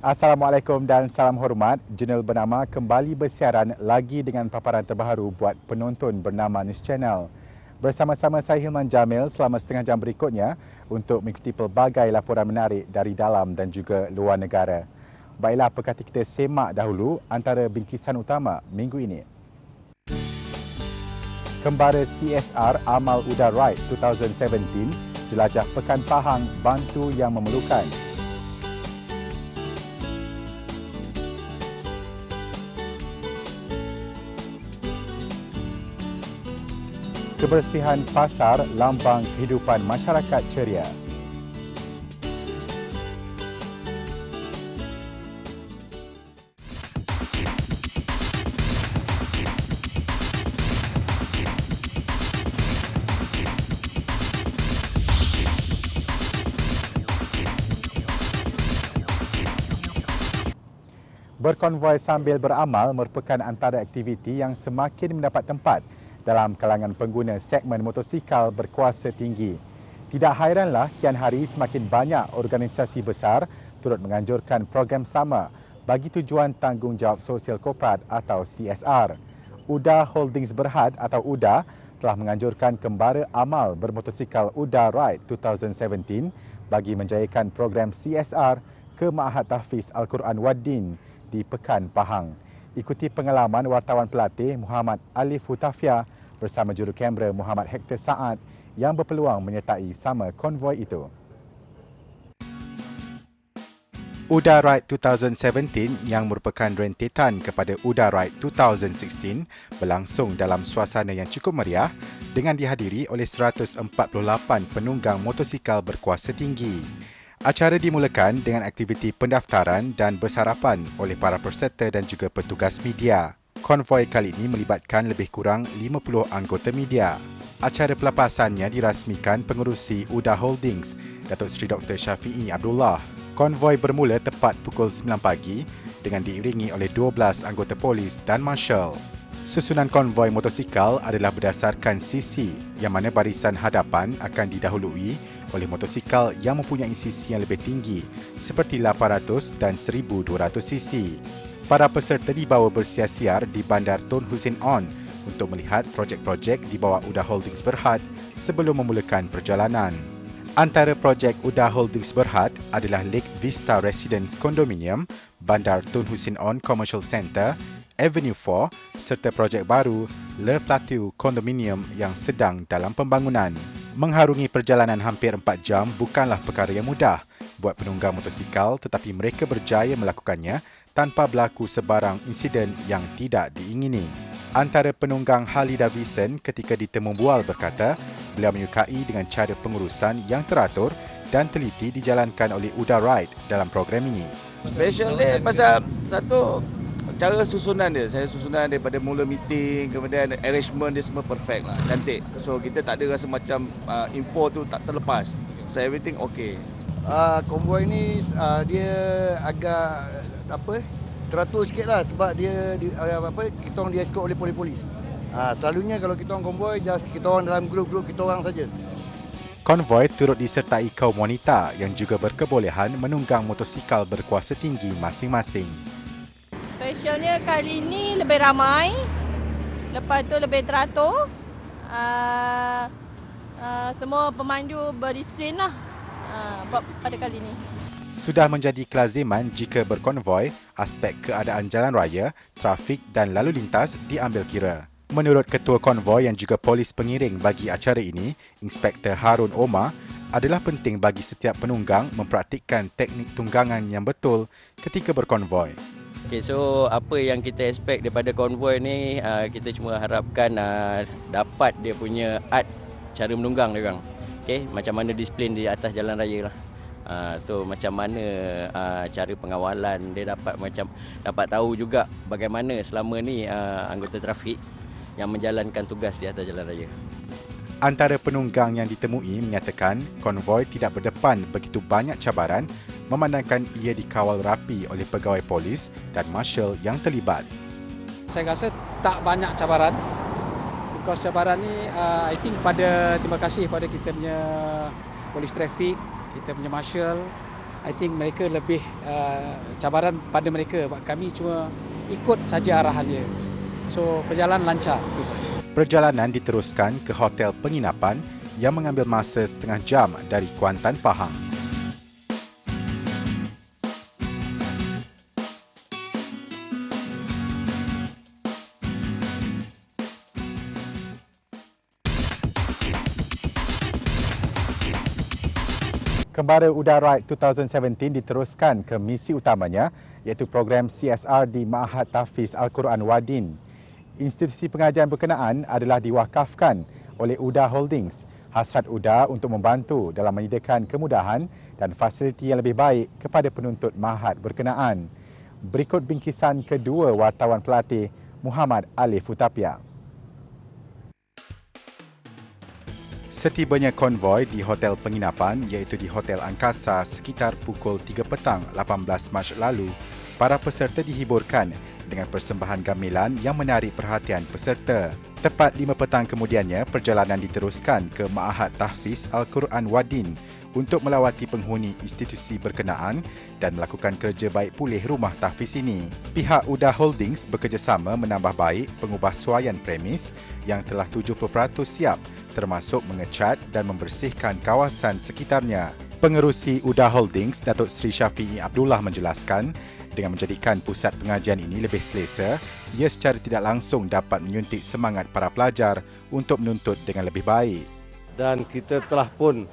Assalamualaikum dan salam hormat. Jurnal Bernama kembali bersiaran lagi dengan paparan terbaru buat penonton bernama News Channel. Bersama-sama saya Hilman Jamil selama setengah jam berikutnya untuk mengikuti pelbagai laporan menarik dari dalam dan juga luar negara. Baiklah, perkata kita semak dahulu antara bingkisan utama minggu ini. Kembara CSR Amal Uda Ride 2017 jelajah Pekan Pahang bantu yang memerlukan. Kebersihan pasar lambang kehidupan masyarakat ceria. Berkonvoi sambil beramal merupakan antara aktiviti yang semakin mendapat tempat dalam kalangan pengguna segmen motosikal berkuasa tinggi. Tidak hairanlah kian hari semakin banyak organisasi besar turut menganjurkan program sama bagi tujuan tanggungjawab sosial korporat atau CSR. UDA Holdings Berhad atau UDA telah menganjurkan kembara amal bermotosikal UDA Ride 2017 bagi menjayakan program CSR ke Ma'had Tahfiz Al-Quran Waddin di Pekan Pahang. Ikuti pengalaman wartawan pelatih Muhammad Alif Hutafia bersama juru kamera Muhammad Hector Saad yang berpeluang menyertai sama konvoi itu. UDA Ride 2017 yang merupakan rentetan kepada UDA Ride 2016 berlangsung dalam suasana yang cukup meriah dengan dihadiri oleh 148 penunggang motosikal berkuasa tinggi. Acara dimulakan dengan aktiviti pendaftaran dan bersarapan oleh para peserta dan juga petugas media. Konvoi kali ini melibatkan lebih kurang 50 anggota media. Acara pelepasannya dirasmikan pengerusi UDA Holdings, Datuk Seri Dr. Syafiee Abdullah. Konvoi bermula tepat pukul 9 pagi dengan diiringi oleh 12 anggota polis dan marshal. Susunan konvoi motosikal adalah berdasarkan sisi yang mana barisan hadapan akan didahului oleh motosikal yang mempunyai sisi yang lebih tinggi seperti 800 dan 1200 cc. Para peserta dibawa bersiar-siar di Bandar Tun Hussein On untuk melihat projek-projek di bawah UDA Holdings Berhad sebelum memulakan perjalanan. Antara projek UDA Holdings Berhad adalah Lake Vista Residence Condominium, Bandar Tun Hussein On Commercial Centre, Avenue 4 serta projek baru Le Plateau Condominium yang sedang dalam pembangunan. Mengharungi perjalanan hampir 4 jam bukanlah perkara yang mudah buat penunggang motosikal, tetapi mereka berjaya melakukannya tanpa berlaku sebarang insiden yang tidak diingini. Antara penunggang Harley Davidson ketika ditemu bual berkata beliau menyukai dengan cara pengurusan yang teratur dan teliti dijalankan oleh UDA Ride dalam program ini. Special dia pasal satu, cara susunan dia. Saya susunan daripada mula meeting, kemudian arrangement dia semua perfect lah, cantik. So kita tak ada rasa macam info tu tak terlepas. So everything okay. Konvoi ni dia agak teratur sikit lah sebab dia kita orang dieskort oleh polis-polis. Selalunya kalau kita orang konvoi, kita orang dalam grup-grup kita orang saja. Konvoi turut disertai kaum wanita yang juga berkebolehan menunggang motosikal berkuasa tinggi masing-masing. Specialnya kali ini lebih ramai, lepas tu lebih teratur. Semua pemandu berdisiplin lah pada kali ini. Sudah menjadi kelaziman jika berkonvoi, aspek keadaan jalan raya, trafik dan lalu lintas diambil kira. Menurut Ketua Konvoi yang juga polis pengiring bagi acara ini, Inspektor Harun Omar, adalah penting bagi setiap penunggang mempraktikkan teknik tunggangan yang betul ketika berkonvoi. Okay, so apa yang kita expect daripada konvoi ni, kita cuma harapkan dapat dia punya art cara menunggang dia orang. Okay, macam mana disiplin di atas jalan raya lah. So macam mana cara pengawalan dia dapat tahu juga bagaimana selama ni anggota trafik yang menjalankan tugas di atas jalan raya. Antara penunggang yang ditemui menyatakan konvoi tidak berdepan begitu banyak cabaran memandangkan ia dikawal rapi oleh pegawai polis dan marshal yang terlibat. Saya rasa tak banyak cabaran. Because cabaran ni I think terima kasih pada kita punya polis trafik, kita punya marshal, I think mereka lebih cabaran pada mereka. Kami cuma ikut saja arahan dia. So perjalanan lancar itu saja. Perjalanan diteruskan ke hotel penginapan yang mengambil masa setengah jam dari Kuantan, Pahang. Kembara Uda Ride 2017 diteruskan ke misi utamanya iaitu program CSR di Ma'had Tahfiz Al-Quran Wadin. Institusi pengajian berkenaan adalah diwakafkan oleh Uda Holdings. Hasrat Uda untuk membantu dalam menyediakan kemudahan dan fasiliti yang lebih baik kepada penuntut Ma'had berkenaan. Berikut bingkisan kedua wartawan pelatih Muhammad Alif Utapia. Setibanya konvoi di hotel penginapan iaitu di Hotel Angkasa sekitar pukul 3 petang 18 Mac lalu, para peserta dihiburkan dengan persembahan gamelan yang menarik perhatian peserta. Tepat 5 petang kemudiannya, perjalanan diteruskan ke Ma'had Tahfiz Al-Quran Wadin untuk melawati penghuni institusi berkenaan dan melakukan kerja baik pulih rumah tahfiz ini. Pihak Uda Holdings bekerjasama menambah baik pengubahsuaian premis yang telah 70% siap, termasuk mengecat dan membersihkan kawasan sekitarnya. Pengerusi Uda Holdings, Datuk Seri Syafi'i Abdullah menjelaskan, dengan menjadikan pusat pengajian ini lebih selesa, ia secara tidak langsung dapat menyuntik semangat para pelajar untuk menuntut dengan lebih baik. Dan kita telah pun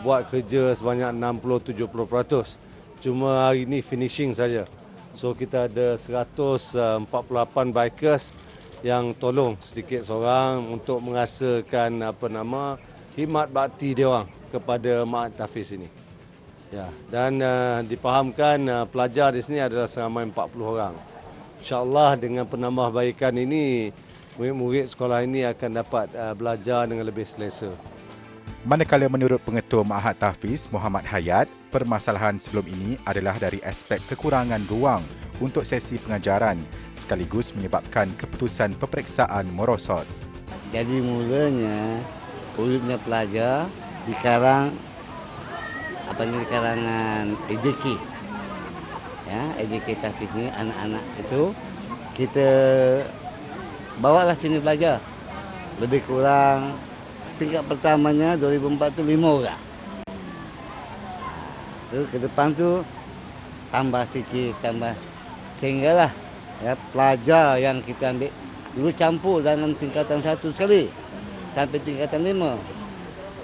buat kerja sebanyak 60-70%. Cuma hari ini finishing saja. So kita ada 148 bikers yang tolong sedikit seorang untuk menghasilkan khidmat bakti dia orang kepada Ma'had Tahfiz ini. Ya, dan dipahamkan pelajar di sini adalah seramai 40 orang. InsyaAllah dengan penambahbaikan ini, murid-murid sekolah ini akan dapat belajar dengan lebih selesa. Manakala menurut Pengetua Ma'had Tahfiz Muhammad Hayat, permasalahan sebelum ini adalah dari aspek kekurangan ruang untuk sesi pengajaran sekaligus menyebabkan keputusan peperiksaan merosot. Jadi mulanya urutnya pelajar di karangan EJK. Ya, EJK Tahfiz ni anak-anak itu kita bawalah sini belajar. Lebih kurang tingkat pertamanya 2004 tu 5 orang. Terus ke depan tu tambah sikit, sehinggalah ya, pelajar yang kita ambil dulu campur dengan tingkatan 1 sekali sampai tingkatan 5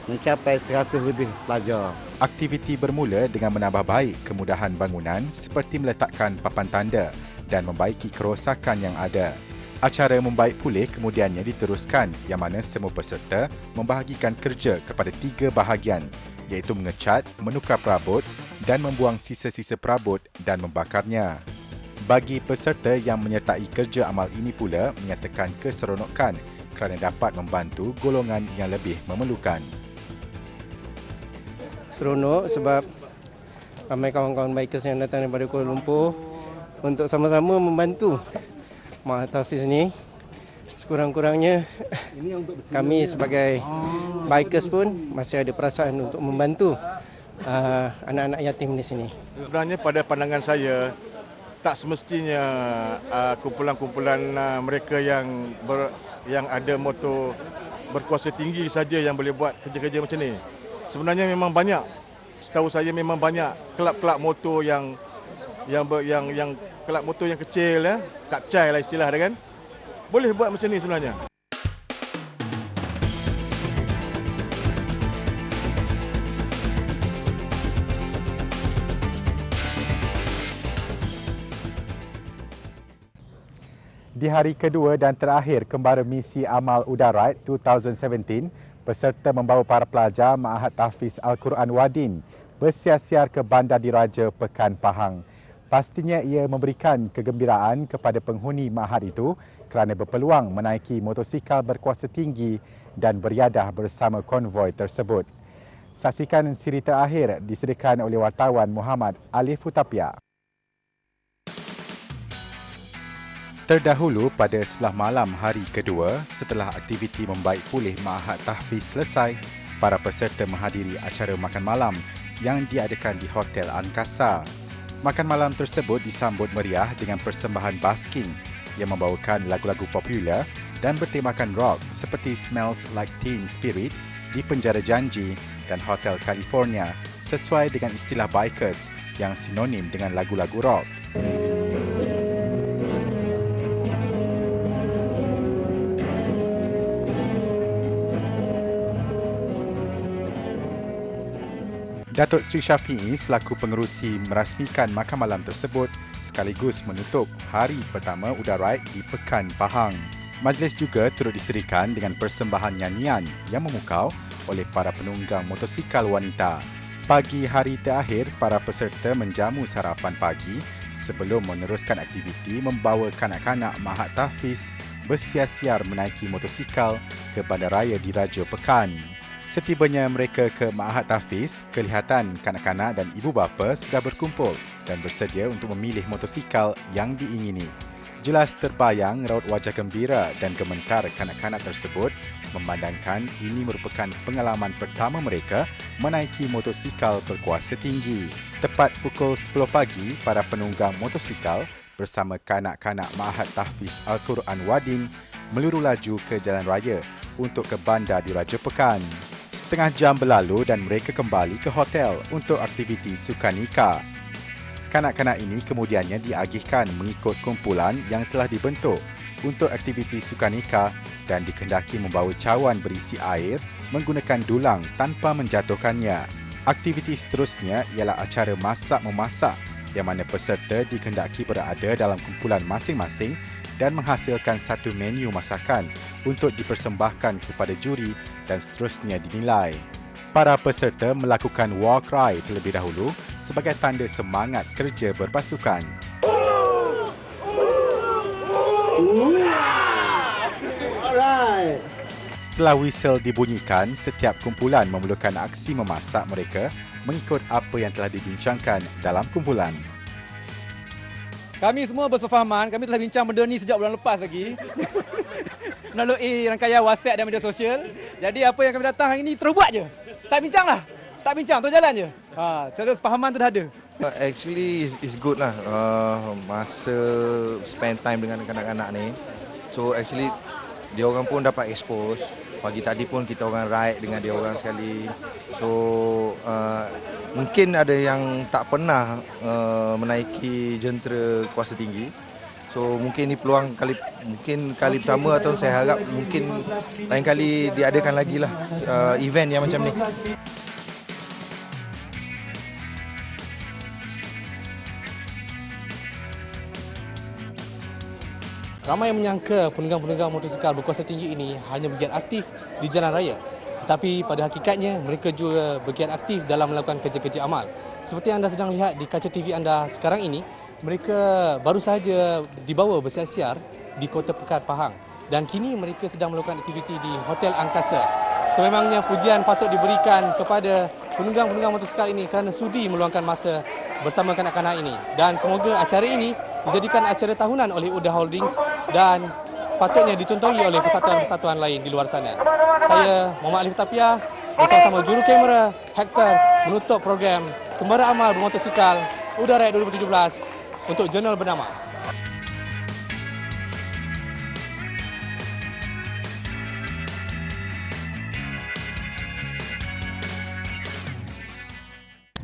mencapai 100 lebih pelajar. Aktiviti bermula dengan menambah baik kemudahan bangunan seperti meletakkan papan tanda dan membaiki kerosakan yang ada. Acara membaik pulih kemudiannya diteruskan yang mana semua peserta membahagikan kerja kepada 3 bahagian iaitu mengecat, menukar perabot dan membuang sisa-sisa perabot dan membakarnya. Bagi peserta yang menyertai kerja amal ini pula menyatakan keseronokan kerana dapat membantu golongan yang lebih memerlukan. Seronok sebab ramai kawan-kawan bikers yang datang daripada Kuala Lumpur untuk sama-sama membantu Ma'had Tahfiz ni. Sekurang-kurangnya kami sebagai bikers pun masih ada perasaan untuk membantu anak-anak yatim di sini. Sebenarnya pada pandangan saya, tak semestinya kumpulan-kumpulan mereka yang ada motor berkuasa tinggi saja yang boleh buat kerja-kerja macam ni. Sebenarnya memang banyak, setahu saya memang banyak kelab-kelab motor yang kelab motor yang kecil, ya, kapcai lah istilah dia kan. Boleh buat macam ni sebenarnya. Di hari kedua dan terakhir kembara misi amal Uda Ride 2017, peserta membawa para pelajar Ma'had Tahfiz Al-Quran Wadin bersiar-siar ke Bandar Diraja Pekan Pahang. Pastinya ia memberikan kegembiraan kepada penghuni ma'had itu kerana berpeluang menaiki motosikal berkuasa tinggi dan beriadah bersama konvoi tersebut. Saksikan siri terakhir disediakan oleh wartawan Muhammad Alif Utapia. Terdahulu pada sebelah malam hari kedua, setelah aktiviti membaik pulih Ma'had Tahfiz selesai, para peserta menghadiri acara makan malam yang diadakan di Hotel Angkasa. Makan malam tersebut disambut meriah dengan persembahan basking yang membawakan lagu-lagu popular dan bertemakan rock seperti Smells Like Teen Spirit di Penjara Janji dan Hotel California sesuai dengan istilah bikers yang sinonim dengan lagu-lagu rock. Datuk Seri Syafiee selaku pengerusi merasmikan makan malam tersebut sekaligus menutup hari pertama UDA Ride di Pekan Pahang. Majlis juga turut diserikan dengan persembahan nyanyian yang memukau oleh para penunggang motosikal wanita. Pagi hari terakhir, para peserta menjamu sarapan pagi sebelum meneruskan aktiviti membawa kanak-kanak Mahat Tahfiz bersiar-siar menaiki motosikal ke bandaraya di Raja Pekan. Setibanya mereka ke Mahat Tahfiz, kelihatan kanak-kanak dan ibu bapa sudah berkumpul dan bersedia untuk memilih motosikal yang diingini. Jelas terbayang raut wajah gembira dan gementar kanak-kanak tersebut memandangkan ini merupakan pengalaman pertama mereka menaiki motosikal berkuasa tinggi. Tepat pukul 10 pagi, para penunggang motosikal bersama kanak-kanak Mahat Tahfiz Al-Quran Wadin meluru laju ke jalan raya untuk ke bandar di Raja Pekan. Setengah jam berlalu dan mereka kembali ke hotel untuk aktiviti sukanika. Kanak-kanak ini kemudiannya diagihkan mengikut kumpulan yang telah dibentuk untuk aktiviti sukanika dan dikehendaki membawa cawan berisi air menggunakan dulang tanpa menjatuhkannya. Aktiviti seterusnya ialah acara masak-memasak yang mana peserta dikehendaki berada dalam kumpulan masing-masing dan menghasilkan satu menu masakan untuk dipersembahkan kepada juri dan seterusnya dinilai. Para peserta melakukan war cry terlebih dahulu sebagai tanda semangat kerja berpasukan. Setelah whistle dibunyikan, setiap kumpulan memerlukan aksi memasak mereka mengikut apa yang telah dibincangkan dalam kumpulan. Kami semua bersefahaman, kami telah bincang benda ni sejak bulan lepas lagi. Melalui rangkaian WhatsApp dan media sosial. Jadi apa yang kami datang hari ini terus buat je. Tak bincang lah. Tak bincang, terus jalan je. Terus kefahaman tu dah ada. Actually it's good lah. Masa spend time dengan kanak-kanak ni. So actually dia orang pun dapat expose. Pagi tadi pun kita orang ride dengan dia orang sekali. So mungkin ada yang tak pernah menaiki jentera kuasa tinggi. So mungkin ini peluang kali pertama atau saya harap mungkin lain kali diadakan lagi lah event yang macam ni. Ramai yang menyangka penunggang-penunggang motosikal berkuasa tinggi ini hanya bergiat aktif di jalan raya. Tetapi pada hakikatnya mereka juga bergiat aktif dalam melakukan kerja-kerja amal. Seperti yang anda sedang lihat di kaca TV anda sekarang ini, mereka baru sahaja dibawa bersiar-siar di Kota Pekan Pahang dan kini mereka sedang melakukan aktiviti di Hotel Angkasa. Sememangnya pujian patut diberikan kepada penunggang-penunggang motosikal ini kerana sudi meluangkan masa bersama kanak-kanak ini. Dan semoga acara ini dijadikan acara tahunan oleh UDA Holdings dan patutnya dicontohi oleh persatuan-persatuan lain di luar sana. Saya Muhammad Alif Tapiah bersama juru kamera Hector menutup program Kembara Amal Bermotosikal UDA Ride 2017 untuk jurnal bernama.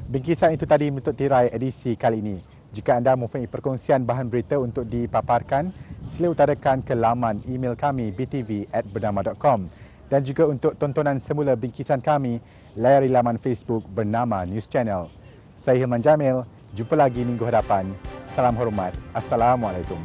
Bingkisan itu tadi menutup tirai edisi kali ini. Jika anda mempunyai perkongsian bahan berita untuk dipaparkan, sila utarakan ke laman email kami btv@bernama.com dan juga untuk tontonan semula bingkisan kami, layari laman Facebook Bernama News Channel. Saya Hilman Jamil, jumpa lagi minggu hadapan. Salam hormat. Assalamualaikum.